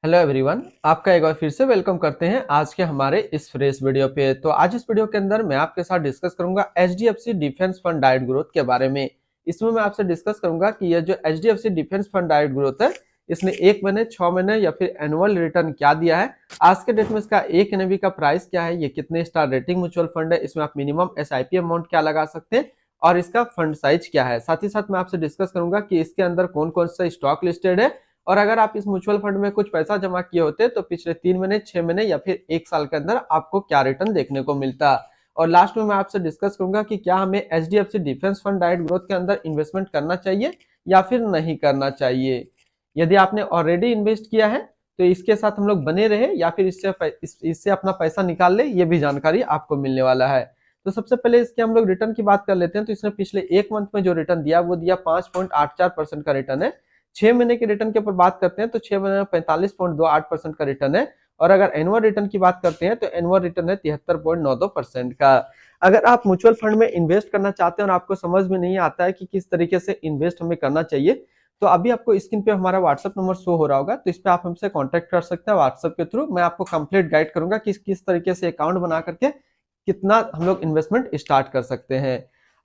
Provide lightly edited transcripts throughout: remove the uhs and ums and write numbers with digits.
Hello everyone, आपका एक बार फिर से वेलकम करते हैं आज के हमारे इस फ्रेश वीडियो पे। तो आज इस वीडियो के अंदर मैं आपके साथ डिस्कस करूंगा HDFC defence fund diet growth के बारे में। इसमें मैं आपसे डिस्कस करूंगा कि ये जो HDFC defence fund diet growth है, इसने 1 महीने, 6 महीने या फिर एनुअल रिटर्न क्या दिया है, आज के डेट में इसका एक एनएवी का प्राइस क्या है, ये कितने स्टार रेटिंग म्यूचुअल फंड है, इसमें आप मिनिमम एसआईपी अमाउंट क्या लगा सकते हैं और इसका फंड साइज क्या है। साथ ही साथ मैं आपसे डिस्कस करूंगा कि इसके अंदर कौन कौन सा स्टॉक लिस्टेड है और अगर आप इस म्यूचुअल फंड में कुछ पैसा जमा किए होते तो पिछले 3 महीने, 6 महीने या फिर 1 साल के अंदर आपको क्या रिटर्न देखने को मिलता। और लास्ट में मैं आपसे डिस्कस करूंगा कि क्या हमें HDFC defence fund diet growth के अंदर इन्वेस्टमेंट करना चाहिए या फिर नहीं करना चाहिए। यदि आपने ऑलरेडी इन्वेस्ट किया है तो इसके साथ हम लोग बने रहे या फिर इससे अपना पैसा निकाल ले, ये भी जानकारी आपको मिलने वाला है। तो सबसे पहले इसके हम लोग रिटर्न की बात कर लेते हैं। तो इसने पिछले एक मंथ में जो रिटर्न दिया वो दिया 5.84% का रिटर्न है। 6 महीने के रिटर्न के ऊपर बात करते हैं तो 6 महीने में 45.28% का रिटर्न है। और अगर एनुअल रिटर्न की बात करते हैं तो एनुअल रिटर्न है 73.92% का। अगर आप म्यूचुअल फंड में इन्वेस्ट करना चाहते हैं और आपको समझ में नहीं आता है कि किस तरीके से इन्वेस्ट हमें करना चाहिए, तो अभी आपको स्क्रीन पे हमारा व्हाट्सएप नंबर शो हो रहा होगा, तो इस पे आप हमसे कांटेक्ट कर सकते हैं व्हाट्सएप के थ्रू। मैं आपको कंप्लीट गाइड करूंगा कि किस तरीके से अकाउंट बना करके कितना हम लोग इन्वेस्टमेंट स्टार्ट कर सकते हैं।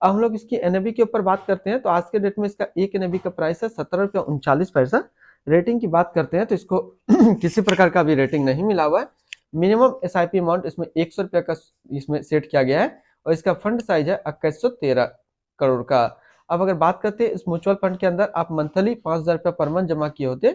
अब हम लोग इसकी एनएवी के ऊपर बात करते हैं तो आज के डेट में इसका एक एनएवी का प्राइस है 17 रुपया 39 पैसा। रेटिंग की बात करते हैं तो इसको किसी प्रकार का भी रेटिंग नहीं मिला हुआ है। मिनिमम एसआईपी अमाउंट इसमें 100 रुपया का इसमें सेट किया गया है और इसका फंड साइज है 2113 करोड़ का। अब अगर बात करते हैं इस म्यूचुअल फंड के अंदर आप मंथली 5000 रुपया पर मंथ जमा किए होते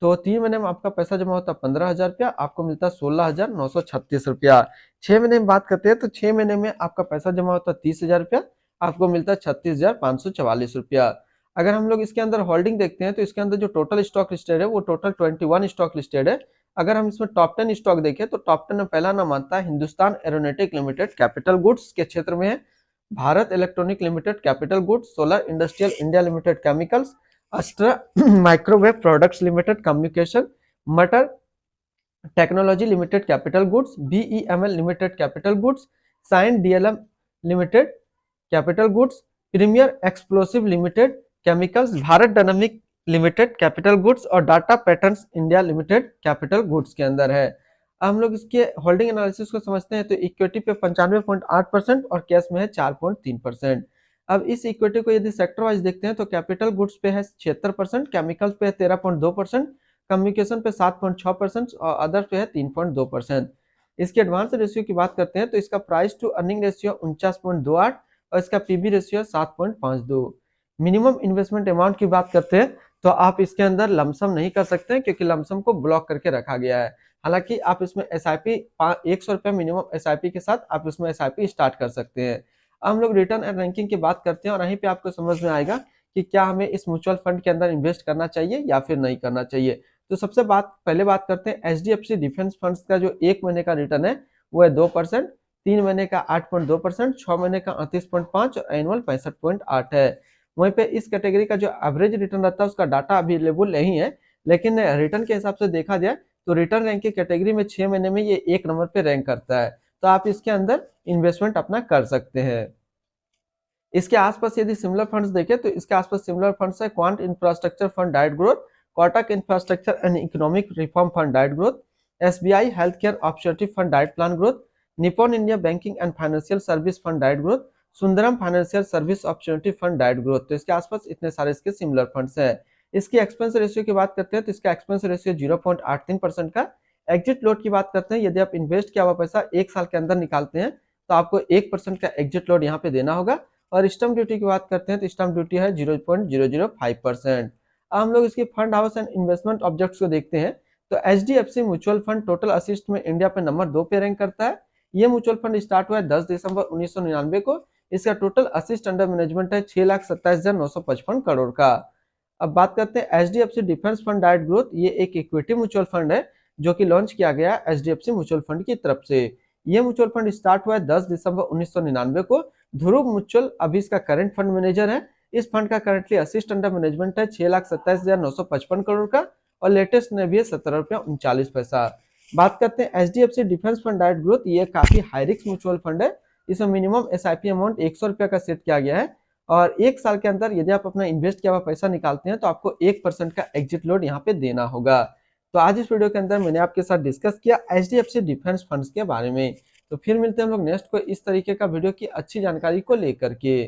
तो 3 महीने में आपका पैसा जमा होता 15,000 रुपया, आपको मिलता 16,936 रुपया। 6 महीने में बात करते हैं तो 6 महीने में आपका पैसा जमा होता 30,000 रुपया, आपको मिलता 36,544 रुपया। अगर हम लोग इसके अंदर होल्डिंग देखते हैं तो इसके अंदर जो टोटल स्टॉक लिस्टेड है वो टोटल 21 स्टॉक लिस्टेड है। अगर हम इसमें टॉप 10 स्टॉक देखें तो टॉप 10 में पहला नाम आता है Hindustan aeronautic limited capital goods के क्षेत्र में है, Bharat electronic limited capital goods, solar industrial India limited chemicals, Astra microwave products limited communication, MTAR technology limited capital goods, BEML limited capital goods, Cyient DLM limited capital goods, premier explosive limited chemicals, Bharat dynamic limited capital goods और data patterns India limited capital goods के अंदर है। अब हम लोग इसके holding analysis को समझते हैं तो इक्विटी पे 95.8% और कैश में है 4.3%। अब इस इक्विटी को यदि सेक्टर वाइज देखते हैं तो कैपिटल गुड्स पे है 76%, केमिकल्स पे है 13.2%, कम्युनिकेशन पे 7.6% और अदर पे है 3.2%। इसके एडवांस रेशियो की बात करते हैं तो इसका प्राइस टू अर्निंग रेशियो 49.28 और इसका PB ratio 7.52। Minimum investment amount की बात करते हैं तो आप इसके अंदर लमसम नहीं कर सकते हैं क्योंकि लमसम को ब्लॉक करके रखा गया है। हालांकि आप इसमें एसआईपी 100 रुपया मिनिमम एसआईपी के साथ आप इसमें एसआईपी स्टार्ट कर सकते हैं। अब हम लोग रिटर्न एंड रैंकिंग की बात करते हैं और यहीं पे आपको समझ में आएगा कि क्या हमें इस म्यूचुअल फंड के अंदर इन्वेस्ट करना चाहिए या फिर नहीं करना चाहिए। तो सबसे पहले बात करते हैं एचडीएफसी डिफेंस फंड्स का जो एक महीने का रिटर्न है वो है 2%, 3 महीने का 8.2%, 6 महीने का 38.5 और एनुअल 65.8 है। वहीं पे इस कैटेगरी का जो एवरेज रिटर्न रहता है उसका डाटा अवेलेबल नहीं है, लेकिन रिटर्न के हिसाब से देखा जाए तो रिटर्न रैंक की कैटेगरी में 6 महीने में ये 1 नंबर पे रैंक करता है, तो आप इसके अंदर इन्वेस्टमेंट अपना कर सकते हैं। इसके आसपास यदि सिमिलर फंड्स देखें तो इसके आसपास सिमिलर फंड्स है quant infrastructure fund diet growth, Kotak infrastructure and economic reform fund diet growth, SBI health care ऑप्शेटिव fund diet plan growth, Nippon India banking and financial service fund diet growth, Sundaram financial service ऑप्शनिटी fund diet growth. तो इसके आसपास इतने सारे इसके similar funds हैं। इसकी expense ratio की बात करते हैं तो इसका एक्सपेंस रेशियो 0.83% का। एग्जिट लोड की बात करते हैं, यदि आप इन्वेस्ट किया हुआ पैसा 1 साल के अंदर निकालते हैं तो आपको 1% का एग्जिट लोड यहाँ पे देना होगा। और स्टैम्प ड्यूटी की बात करते हैं तो स्टैम्प ड्यूटी है 0.005%। अब हम लोग इसके fund house and investment objects को देखते हैं तो HDFC mutual fund total assist में इंडिया पे नंबर 2 पे रैंक करता है। ये म्यूचुअल फंड स्टार्ट हुआ है 10 दिसंबर 1999 को। इसका टोटल असिस्ट अंडर मैनेजमेंट है 6,27,955 करोड़ का। अब बात करते हैं HDFC defence fund diet growth. ये एक इक्विटी म्यूचुअल फंड है जो कि लॉन्च किया गया एचडीएफसी म्यूचुअल फंड की तरफ से। ये म्यूचुअल फंड स्टार्ट हुआ है 10 दिसंबर 1999 को। ध्रुव म्यूचुअल अभी इसका करंट फंड मैनेजर है। इस फंड का करंटली असिस्ट अंडर मैनेजमेंट है 6,27,955 करोड़ का और लेटेस्ट ने भी है 17 रुपया 39 पैसा। बात करते हैं HDFC defence fund diet growth. ये काफी हाई रिस्क म्यूचुअल फंड है। इसमें मिनिमम एसआईपी अमाउंट 100 रुपया का सेट किया गया है और 1 साल के अंदर यदि आप अपना इन्वेस्ट किया हुआ पैसा निकालते हैं तो आपको 1% का एग्जिट लोड यहाँ पे देना होगा। तो आज इस वीडियो के अंदर मैंने आपके साथ डिस्कस किया एचडीएफसी डिफेंस फंड्स के बारे में। तो फिर मिलते हैं हम लोग नेक्स्ट को इस तरीके का वीडियो की अच्छी जानकारी को लेकर के।